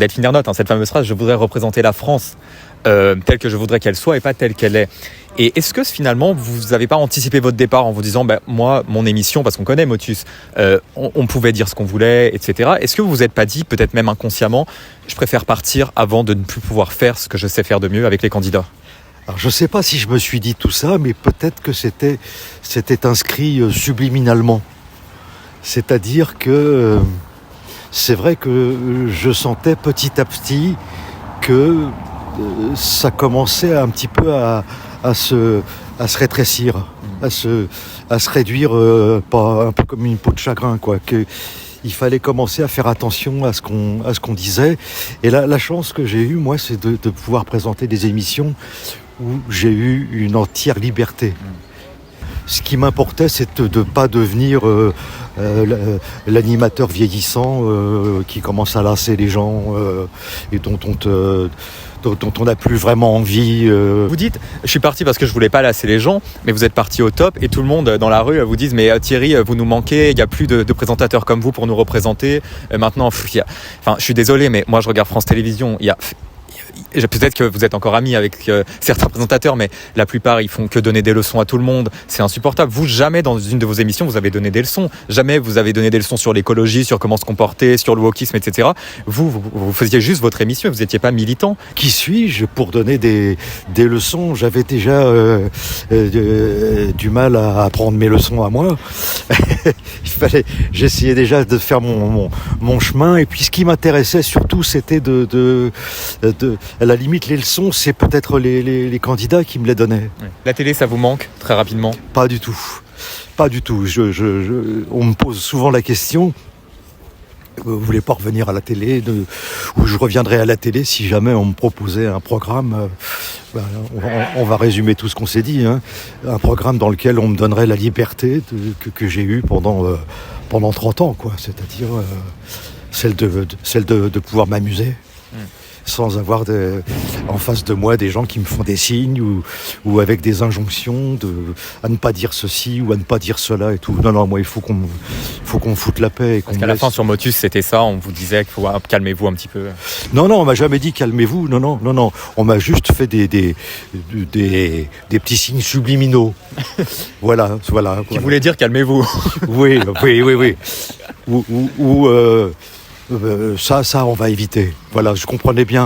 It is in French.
Delphine Ernotte, cette fameuse phrase « Je voudrais représenter la France telle que je voudrais qu'elle soit et pas telle qu'elle est ». Et est-ce que finalement, vous n'avez pas anticipé votre départ en vous disant moi, mon émission, parce qu'on connaît Motus, on pouvait dire ce qu'on voulait, etc. Est-ce que vous vous êtes pas dit, peut-être même inconsciemment, je préfère partir avant de ne plus pouvoir faire ce que je sais faire de mieux avec les candidats ? Alors, je ne sais pas si je me suis dit tout ça, mais peut-être que c'était inscrit subliminalement. C'est-à-dire que c'est vrai que je sentais petit à petit que ça commençait un petit peu à se rétrécir, à se réduire, pas un peu comme une peau de chagrin, quoi. Il fallait commencer à faire attention à ce qu'on disait. Et la chance que j'ai eue, moi, c'est de pouvoir présenter des émissions où j'ai eu une entière liberté. Ce qui m'importait, c'est de ne pas devenir l'animateur vieillissant qui commence à lasser les gens et dont on n'a plus vraiment envie. Vous dites, je suis parti parce que je voulais pas lasser les gens, mais vous êtes parti au top et tout le monde dans la rue vous dit mais Thierry, vous nous manquez, il n'y a plus de présentateurs comme vous pour nous représenter. Maintenant, je suis désolé, mais moi je regarde France Télévisions, peut-être que vous êtes encore amis avec certains présentateurs, mais la plupart, ils font que donner des leçons à tout le monde. C'est insupportable. Vous, jamais dans une de vos émissions, vous avez donné des leçons. Jamais vous avez donné des leçons sur l'écologie, sur comment se comporter, sur le wokisme, etc. Vous faisiez juste votre émission et vous n'étiez pas militant. Qui suis-je pour donner des leçons ? J'avais déjà du mal à apprendre mes leçons à moi. J'essayais déjà de faire mon chemin. Et puis, ce qui m'intéressait surtout, c'était à la limite, les leçons, c'est peut-être les candidats qui me les donnaient. La télé, ça vous manque très rapidement ? Pas du tout. Pas du tout. On me pose souvent la question, vous voulez pas revenir à la télé ou je reviendrai à la télé si jamais on me proposait un programme. On va résumer tout ce qu'on s'est dit. Un programme dans lequel on me donnerait la liberté que j'ai eue pendant 30 ans, quoi. C'est-à-dire celle de pouvoir m'amuser. Sans avoir en face de moi des gens qui me font des signes ou avec des injonctions à ne pas dire ceci ou à ne pas dire cela et tout. Non, moi il faut qu'on foute la paix. Et qu'on Parce qu'à la fin sur Motus c'était ça, on vous disait qu'il faut calmez-vous un petit peu. Non, on m'a jamais dit calmez-vous. Non. On m'a juste fait des petits signes subliminaux. Voilà. Qui voulait dire calmez-vous. Oui. Ou ça on va éviter. Voilà, je comprenais bien.